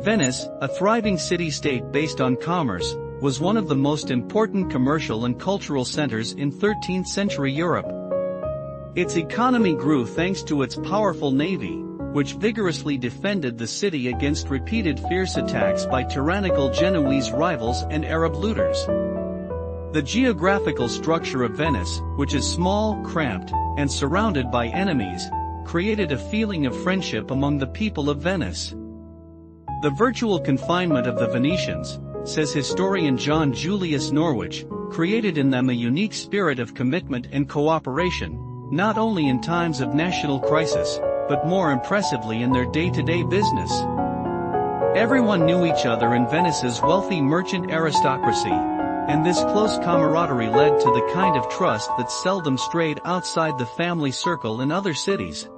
Venice, a thriving city-state based on commerce, was one of the most important commercial and cultural centers in 13th century Europe. Its economy grew thanks to its powerful navy, which vigorously defended the city against repeated fierce attacks by tyrannical Genoese rivals and Arab looters. The geographical structure of Venice, which is small, cramped, and surrounded by enemies, created a feeling of friendship among the people of Venice. The virtual confinement of the Venetians, says historian John Julius Norwich, created in them a unique spirit of commitment and cooperation, not only in times of national crisis, but more impressively in their day-to-day business. Everyone knew each other in Venice's wealthy merchant aristocracy, and this close camaraderie led to the kind of trust that seldom strayed outside the family circle in other cities.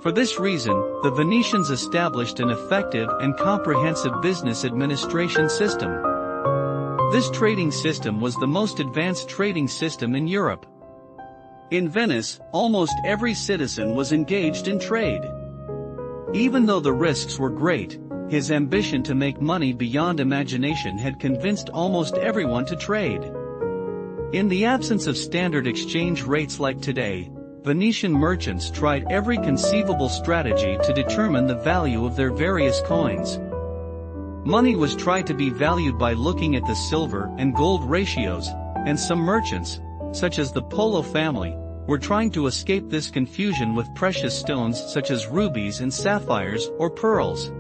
For this reason, the Venetians established an effective and comprehensive business administration system. This trading system was the most advanced trading system in Europe. In Venice, almost every citizen was engaged in trade. Even though the risks were great, his ambition to make money beyond imagination had convinced almost everyone to trade. In the absence of standard exchange rates like today, Venetian merchants tried every conceivable strategy to determine the value of their various coins. Money was tried to be valued by looking at the silver and gold ratios, and some merchants, such as the Polo family, were trying to escape this confusion with precious stones such as rubies and sapphires or pearls.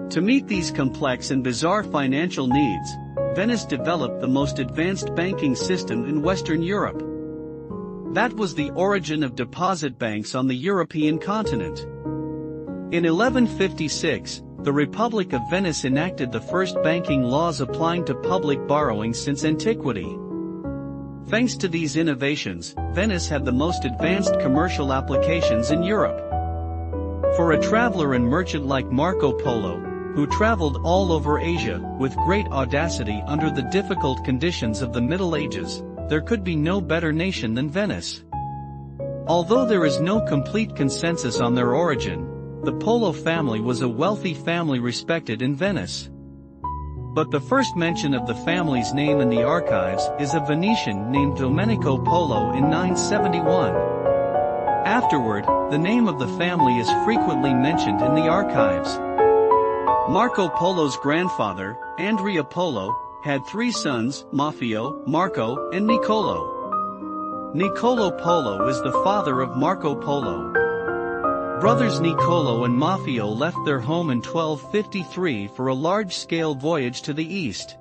To meet these complex and bizarre financial needs, Venice developed the most advanced banking system in Western Europe. That was the origin of deposit banks on the European continent. In 1156, the Republic of Venice enacted the first banking laws applying to public borrowing since antiquity. Thanks to these innovations, Venice had the most advanced commercial applications in Europe. For a traveler and merchant like Marco Polo, who traveled all over Asia with great audacity under the difficult conditions of the Middle Ages, there could be no better nation than Venice. Although there is no complete consensus on their origin, the Polo family was a wealthy family respected in Venice. But the first mention of the family's name in the archives is a Venetian named Domenico Polo in 971. Afterward, the name of the family is frequently mentioned in the archives. Marco Polo's grandfather, Andrea Polo, had three sons, Maffeo, Marco, and Niccolo. Niccolo Polo is the father of Marco Polo. Brothers Niccolo and Maffeo left their home in 1253 for a large-scale voyage to the east.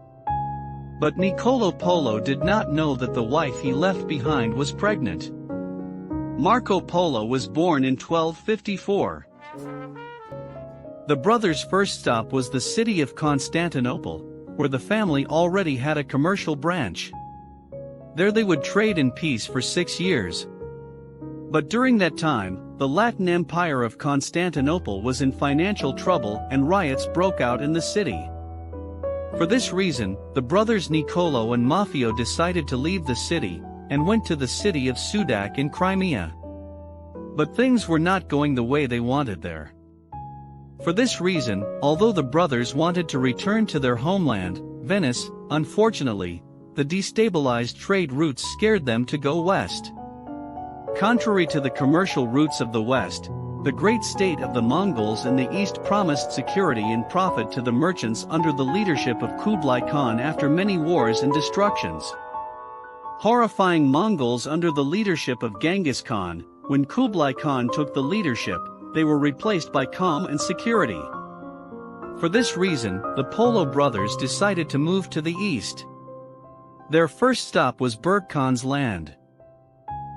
But Niccolo Polo did not know that the wife he left behind was pregnant. Marco Polo was born in 1254. The brothers' first stop was the city of Constantinople, where the family already had a commercial branch. There they would trade in peace for 6 years. But during that time, the Latin Empire of Constantinople was in financial trouble and riots broke out in the city. For this reason, the brothers Niccolo and Maffeo decided to leave the city, and went to the city of Sudak in Crimea. But things were not going the way they wanted there. For this reason, although the brothers wanted to return to their homeland, Venice, unfortunately, the destabilized trade routes scared them to go west. Contrary to the commercial routes of the west, the great state of the Mongols in the east promised security and profit to the merchants under the leadership of Kublai Khan after many wars and destructions. Horrifying Mongols under the leadership of Genghis Khan, when Kublai Khan took the leadership, they were replaced by calm and security. For this reason, the Polo brothers decided to move to the east. Their first stop was Berk Khan's land.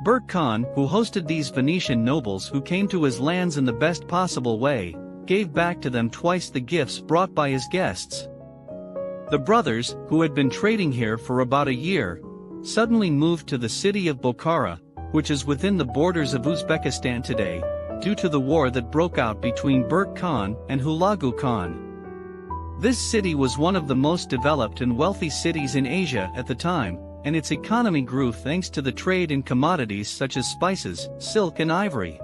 Berk Khan, who hosted these Venetian nobles who came to his lands in the best possible way, gave back to them twice the gifts brought by his guests. The brothers, who had been trading here for about a year, suddenly moved to the city of Bokhara, which is within the borders of Uzbekistan today, due to the war that broke out between Berk Khan and Hulagu Khan. This city was one of the most developed and wealthy cities in Asia at the time, and its economy grew thanks to the trade in commodities such as spices, silk and ivory.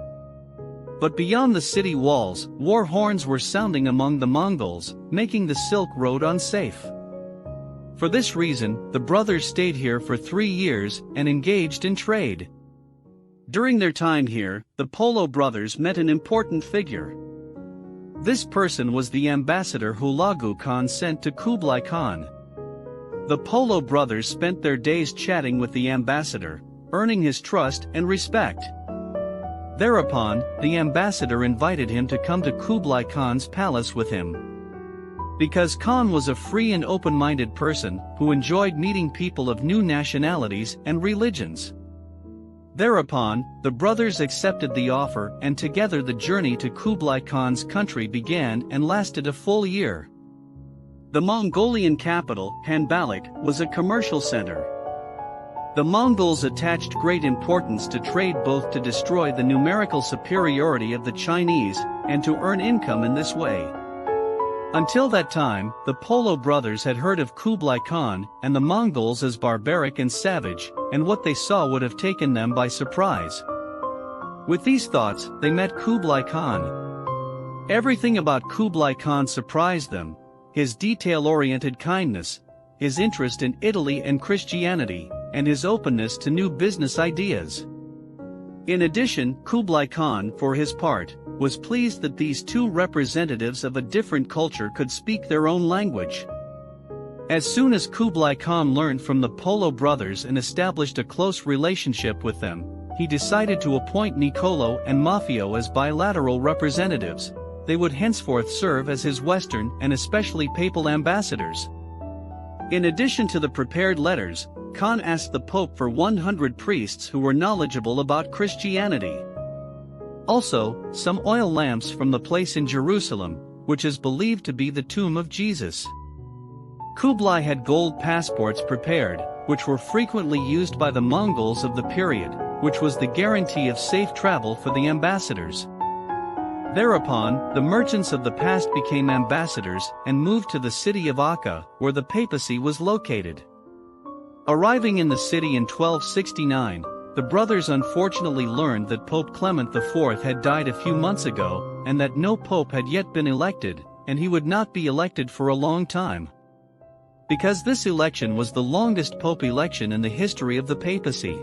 But beyond the city walls, war horns were sounding among the Mongols, making the Silk Road unsafe. For this reason, the brothers stayed here for 3 years and engaged in trade. During their time here, the Polo brothers met an important figure. This person was the ambassador Kublai Khan sent to Kublai Khan. The Polo brothers spent their days chatting with the ambassador, earning his trust and respect. Thereupon, the ambassador invited him to come to Kublai Khan's palace with him. Because Khan was a free and open-minded person who enjoyed meeting people of new nationalities and religions. Thereupon, the brothers accepted the offer, and together the journey to Kublai Khan's country began and lasted a full year. The Mongolian capital, Hanbalik, was a commercial center. The Mongols attached great importance to trade, both to destroy the numerical superiority of the Chinese and to earn income in this way. Until that time, the Polo brothers had heard of Kublai Khan and the Mongols as barbaric and savage, and what they saw would have taken them by surprise. With these thoughts, they met Kublai Khan. Everything about Kublai Khan surprised them: his detail-oriented kindness, his interest in Italy and Christianity, and his openness to new business ideas. In addition, Kublai Khan, for his part, was pleased that these two representatives of a different culture could speak their own language. As soon as Kublai Khan learned from the Polo brothers and established a close relationship with them, he decided to appoint Niccolo and Maffeo as bilateral representatives. They would henceforth serve as his Western and especially papal ambassadors. In addition to the prepared letters, Khan asked the Pope for 100 priests who were knowledgeable about Christianity. Also, some oil lamps from the place in Jerusalem, which is believed to be the tomb of Jesus. Kublai had gold passports prepared, which were frequently used by the Mongols of the period, which was the guarantee of safe travel for the ambassadors. Thereupon, the merchants of the past became ambassadors and moved to the city of Akka, where the papacy was located. Arriving in the city in 1269, the brothers unfortunately learned that Pope Clement IV had died a few months ago, and that no pope had yet been elected, and he would not be elected for a long time. Because this election was the longest pope election in the history of the papacy.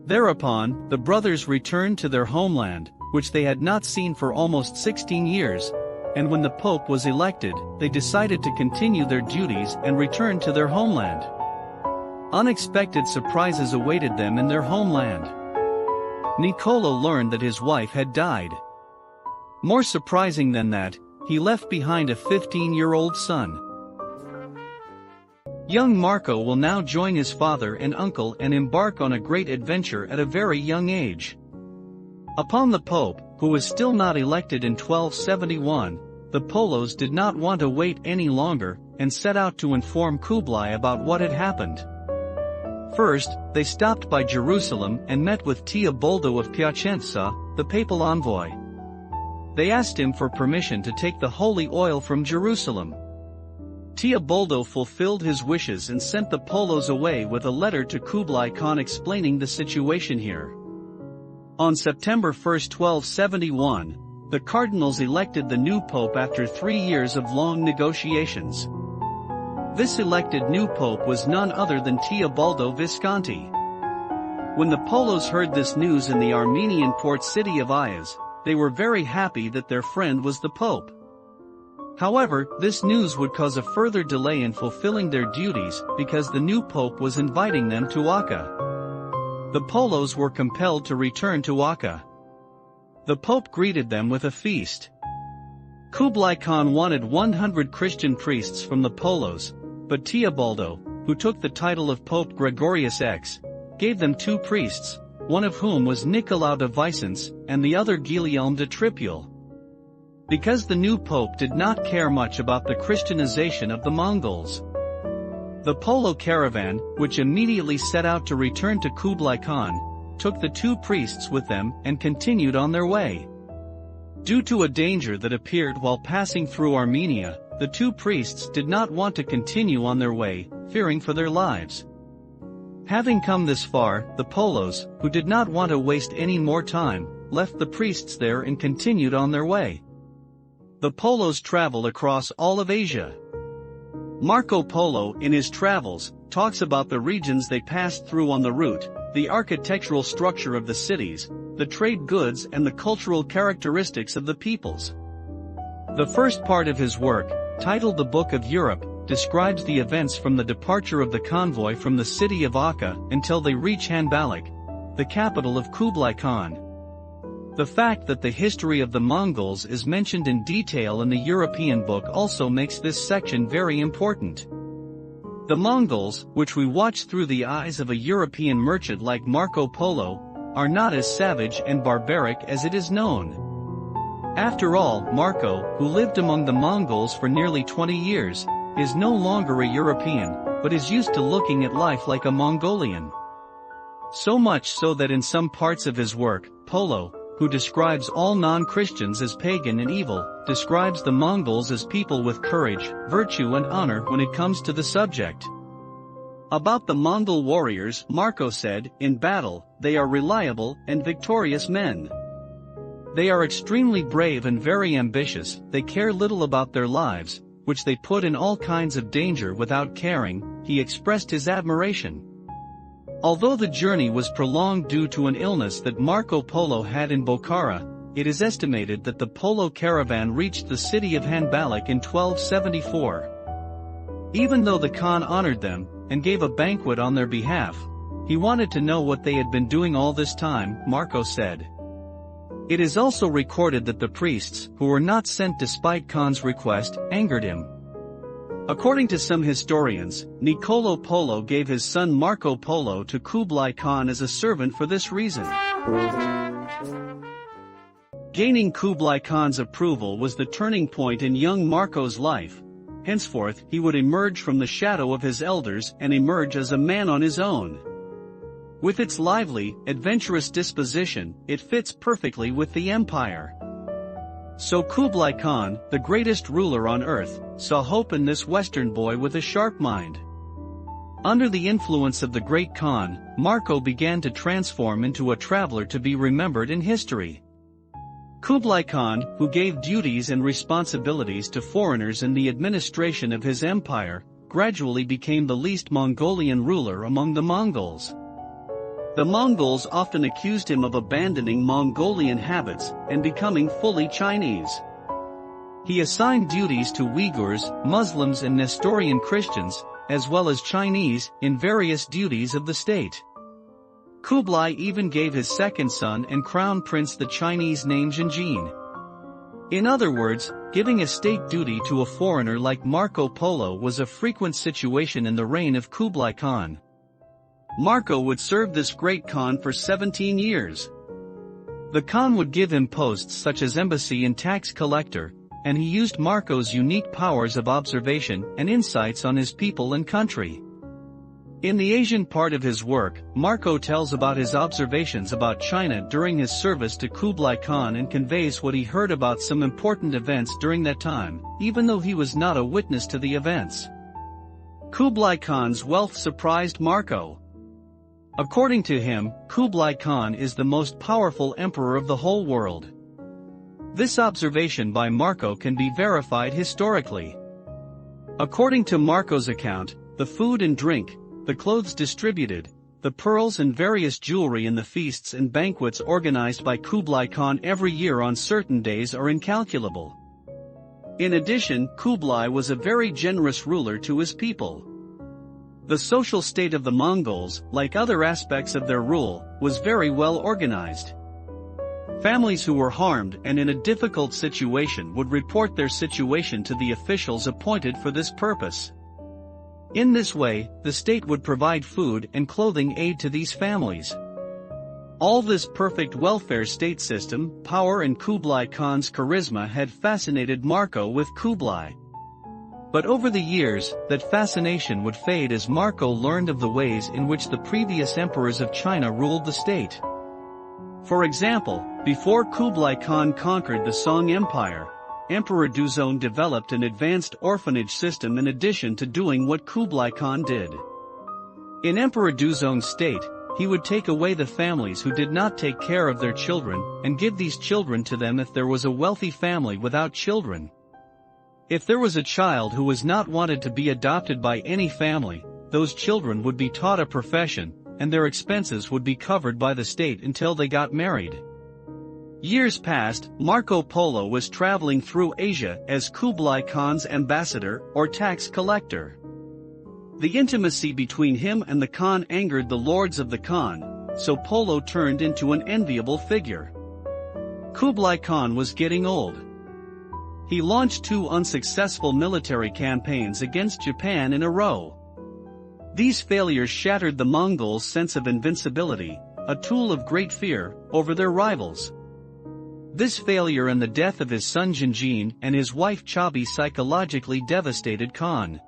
Thereupon, the brothers returned to their homeland, which they had not seen for almost 16 years, and when the pope was elected, they decided to continue their duties and return to their homeland. Unexpected surprises awaited them in their homeland. Niccolo learned that his wife had died. More surprising than that, he left behind a 15-year-old son. Young Marco will now join his father and uncle and embark on a great adventure at a very young age. Upon the Pope, who was still not elected in 1271, the Polos did not want to wait any longer and set out to inform Kublai about what had happened. First, they stopped by Jerusalem and met with Teobaldo of Piacenza, the papal envoy. They asked him for permission to take the holy oil from Jerusalem. Teobaldo fulfilled his wishes and sent the Polos away with a letter to Kublai Khan explaining the situation here. On September 1, 1271, the cardinals elected the new pope after 3 years of long negotiations. This elected new pope was none other than Teobaldo Visconti. When the Polos heard this news in the Armenian port city of Ayaz, they were very happy that their friend was the pope. However, this news would cause a further delay in fulfilling their duties because the new pope was inviting them to Akka. The Polos were compelled to return to Akka. The pope greeted them with a feast. Kublai Khan wanted 100 Christian priests from the Polos, but Teobaldo, who took the title of Pope Gregorius X, gave them 2 priests, one of whom was Nicolau de Vicence and the other Guillaume de Tripule. Because the new pope did not care much about the Christianization of the Mongols. The Polo caravan, which immediately set out to return to Kublai Khan, took the 2 priests with them and continued on their way. Due to a danger that appeared while passing through Armenia, the 2 priests did not want to continue on their way, fearing for their lives. Having come this far, the Polos, who did not want to waste any more time, left the priests there and continued on their way. The Polos traveled across all of Asia. Marco Polo, in his travels, talks about the regions they passed through on the route, the architectural structure of the cities, the trade goods and the cultural characteristics of the peoples. The first part of his work, titled The Book of Europe, describes the events from the departure of the convoy from the city of Akka until they reach Hanbalik, the capital of Kublai Khan. The fact that the history of the Mongols is mentioned in detail in the European book also makes this section very important. The Mongols, which we watch through the eyes of a European merchant like Marco Polo, are not as savage and barbaric as it is known. After all, Marco, who lived among the Mongols for nearly 20 years, is no longer a European, but is used to looking at life like a Mongolian. So much so that in some parts of his work, Polo, who describes all non-Christians as pagan and evil, describes the Mongols as people with courage, virtue and honor when it comes to the subject. About the Mongol warriors, Marco said, "In battle, they are reliable and victorious men. They are extremely brave and very ambitious, they care little about their lives, which they put in all kinds of danger without caring." He expressed his admiration. Although the journey was prolonged due to an illness that Marco Polo had in Bokhara, it is estimated that the Polo caravan reached the city of Hanbalik in 1274. Even though the Khan honored them, and gave a banquet on their behalf, he wanted to know what they had been doing all this time, Marco said. It is also recorded that the priests, who were not sent despite Khan's request, angered him. According to some historians, Niccolo Polo gave his son Marco Polo to Kublai Khan as a servant for this reason. Gaining Kublai Khan's approval was the turning point in young Marco's life. Henceforth, he would emerge from the shadow of his elders and emerge as a man on his own. With its lively, adventurous disposition, it fits perfectly with the empire. So Kublai Khan, the greatest ruler on earth, saw hope in this Western boy with a sharp mind. Under the influence of the great Khan, Marco began to transform into a traveler to be remembered in history. Kublai Khan, who gave duties and responsibilities to foreigners in the administration of his empire, gradually became the least Mongolian ruler among the Mongols. The Mongols often accused him of abandoning Mongolian habits and becoming fully Chinese. He assigned duties to Uyghurs, Muslims and Nestorian Christians, as well as Chinese, in various duties of the state. Kublai even gave his second son and crown prince the Chinese name Zhenjin. In other words, giving a state duty to a foreigner like Marco Polo was a frequent situation in the reign of Kublai Khan. Marco would serve this great Khan for 17 years. The Khan would give him posts such as embassy and tax collector, and he used Marco's unique powers of observation and insights on his people and country. In the Asian part of his work, Marco tells about his observations about China during his service to Kublai Khan and conveys what he heard about some important events during that time, even though he was not a witness to the events. Kublai Khan's wealth surprised Marco. According to him, Kublai Khan is the most powerful emperor of the whole world. This observation by Marco can be verified historically. According to Marco's account, the food and drink, the clothes distributed, the pearls and various jewelry in the feasts and banquets organized by Kublai Khan every year on certain days are incalculable. In addition, Kublai was a very generous ruler to his people. The social state of the Mongols, like other aspects of their rule, was very well organized. Families who were harmed and in a difficult situation would report their situation to the officials appointed for this purpose. In this way, the state would provide food and clothing aid to these families. All this perfect welfare state system, power and Kublai Khan's charisma had fascinated Marco with Kublai. But over the years, that fascination would fade as Marco learned of the ways in which the previous emperors of China ruled the state. For example, before Kublai Khan conquered the Song Empire, Emperor Duzon developed an advanced orphanage system in addition to doing what Kublai Khan did. In Emperor Duzong's state, he would take away the families who did not take care of their children and give these children to them if there was a wealthy family without children. If there was a child who was not wanted to be adopted by any family, those children would be taught a profession, and their expenses would be covered by the state until they got married. Years passed. Marco Polo was traveling through Asia as Kublai Khan's ambassador or tax collector. The intimacy between him and the Khan angered the lords of the Khan, so Polo turned into an enviable figure. Kublai Khan was getting old. He launched 2 unsuccessful military campaigns against Japan in a row. These failures shattered the Mongols' sense of invincibility, a tool of great fear, over their rivals. This failure and the death of his son Jinjin and his wife Chabi psychologically devastated Khan.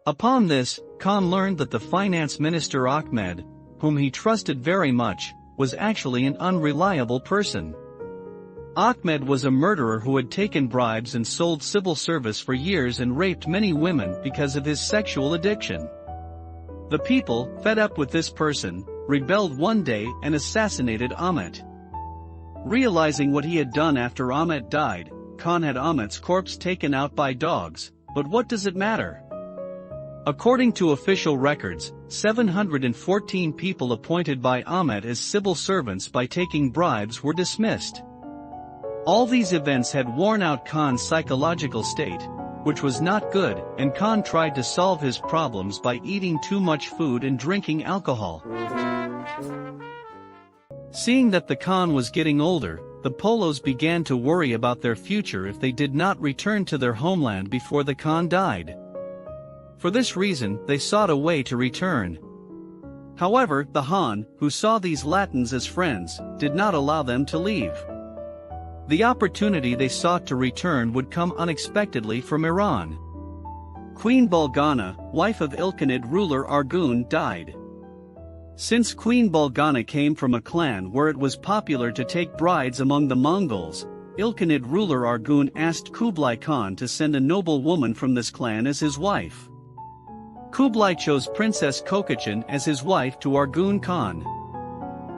Upon this, Khan learned that the finance minister Ahmed, whom he trusted very much, was actually an unreliable person. Ahmed was a murderer who had taken bribes and sold civil service for years and raped many women because of his sexual addiction. The people, fed up with this person, rebelled one day and assassinated Ahmed. Realizing what he had done after Ahmed died, Khan had Ahmed's corpse taken out by dogs, but what does it matter? According to official records, 714 people appointed by Ahmed as civil servants by taking bribes were dismissed. All these events had worn out Khan's psychological state, which was not good, and Khan tried to solve his problems by eating too much food and drinking alcohol. Seeing that the Khan was getting older, the Polos began to worry about their future if they did not return to their homeland before the Khan died. For this reason, they sought a way to return. However, the Han, who saw these Latins as friends, did not allow them to leave. The opportunity they sought to return would come unexpectedly from Iran. Queen Bolgana, wife of Ilkhanid ruler Arghun, died. Since Queen Bolgana came from a clan where it was popular to take brides among the Mongols, Ilkhanid ruler Arghun asked Kublai Khan to send a noble woman from this clan as his wife. Kublai chose Princess Kokachin as his wife to Arghun Khan.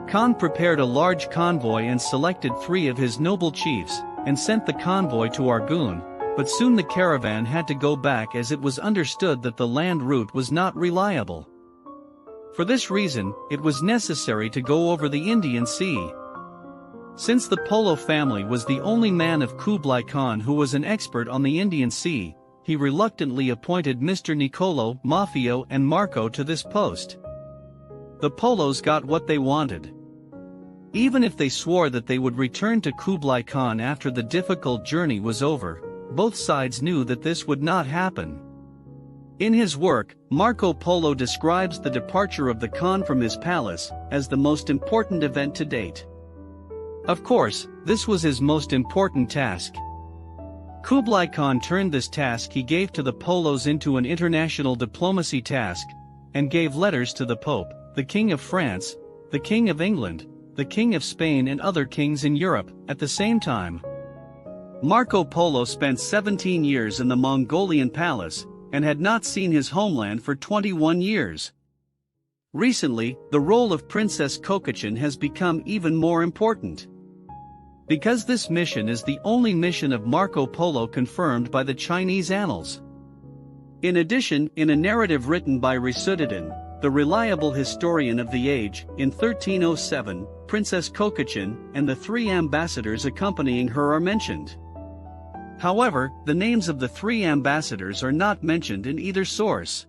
Khan prepared a large convoy and selected 3 of his noble chiefs, and sent the convoy to Arghun, but soon the caravan had to go back as it was understood that the land route was not reliable. For this reason, it was necessary to go over the Indian Sea. Since the Polo family was the only man of Kublai Khan who was an expert on the Indian Sea, he reluctantly appointed Mr. Niccolo, Maffeo and Marco to this post. The Polos got what they wanted. Even if they swore that they would return to Kublai Khan after the difficult journey was over, both sides knew that this would not happen. In his work, Marco Polo describes the departure of the Khan from his palace as the most important event to date. Of course, this was his most important task. Kublai Khan turned this task he gave to the Polos into an international diplomacy task, and gave letters to the Pope, the King of France, the King of England, the King of Spain and other kings in Europe, at the same time. Marco Polo spent 17 years in the Mongolian palace, and had not seen his homeland for 21 years. Recently, the role of Princess Kokachin has become even more important. Because this mission is the only mission of Marco Polo confirmed by the Chinese annals. In addition, in a narrative written by Rasuddin, the reliable historian of the age, in 1307, Princess Kokachin and the 3 ambassadors accompanying her are mentioned. However, the names of the 3 ambassadors are not mentioned in either source.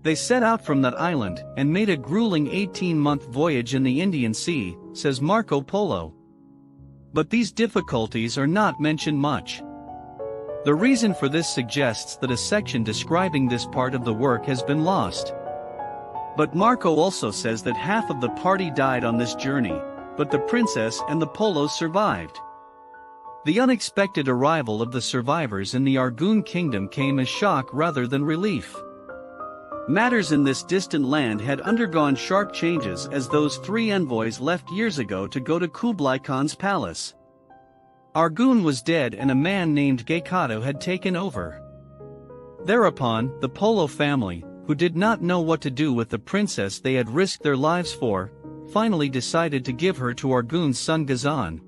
They set out from that island and made a grueling 18-month voyage in the Indian Sea, says Marco Polo. But these difficulties are not mentioned much. The reason for this suggests that a section describing this part of the work has been lost. But Marco also says that half of the party died on this journey, but the princess and the Polos survived. The unexpected arrival of the survivors in the Arghun kingdom came as shock rather than relief. Matters in this distant land had undergone sharp changes as those 3 envoys left years ago to go to Kublai Khan's palace. Arghun was dead and a man named Gekkado had taken over. Thereupon, the Polo family, who did not know what to do with the princess they had risked their lives for, finally decided to give her to Argun's son Ghazan.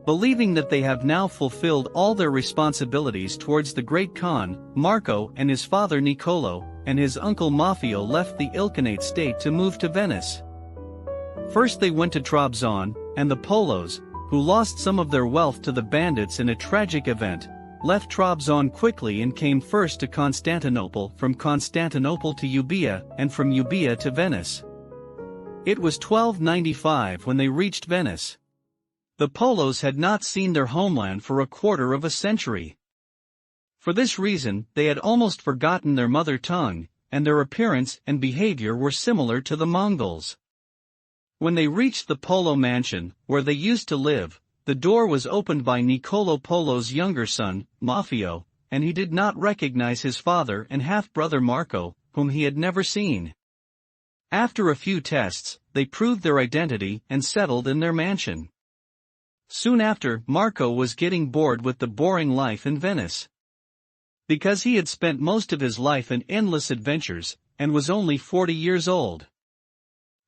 Believing that they have now fulfilled all their responsibilities towards the great Khan, Marco and his father Niccolo, and his uncle Maffeo left the Ilkhanate state to move to Venice. First they went to Trabzon, and the Polos, who lost some of their wealth to the bandits in a tragic event, left Trabzon quickly and came first to Constantinople, from Constantinople to Euboea, and from Euboea to Venice. It was 1295 when they reached Venice. The Polos had not seen their homeland for a quarter of a century. For this reason, they had almost forgotten their mother tongue, and their appearance and behavior were similar to the Mongols. When they reached the Polo mansion, where they used to live, the door was opened by Niccolo Polo's younger son, Maffeo, and he did not recognize his father and half-brother Marco, whom he had never seen. After a few tests, they proved their identity and settled in their mansion. Soon after, Marco was getting bored with the boring life in Venice. Because he had spent most of his life in endless adventures, and was only 40 years old.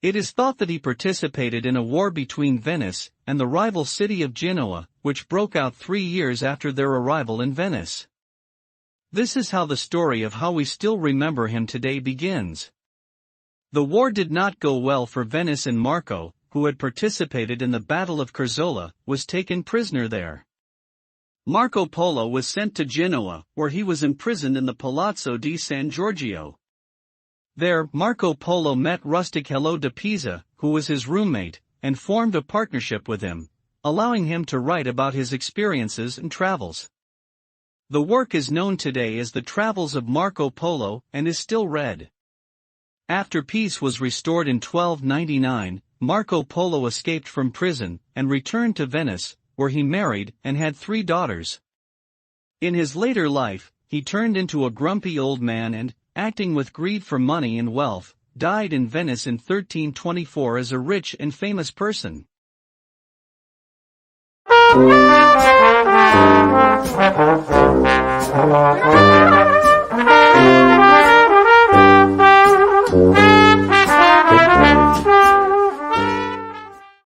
It is thought that he participated in a war between Venice and the rival city of Genoa, which broke out 3 years after their arrival in Venice. This is how the story of how we still remember him today begins. The war did not go well for Venice, and Marco, who had participated in the Battle of Curzola, was taken prisoner there. Marco Polo was sent to Genoa, where he was imprisoned in the Palazzo di San Giorgio. There, Marco Polo met rustic Hello de Pisa, who was his roommate, and formed a partnership with him, allowing him to write about his experiences and travels. The work is known today as the Travels of Marco Polo and is still read. After peace was restored in 1299, Marco Polo escaped from prison and returned to Venice, where he married and had 3 daughters. In his later life, he turned into a grumpy old man and, acting with greed for money and wealth, died in Venice in 1324 as a rich and famous person.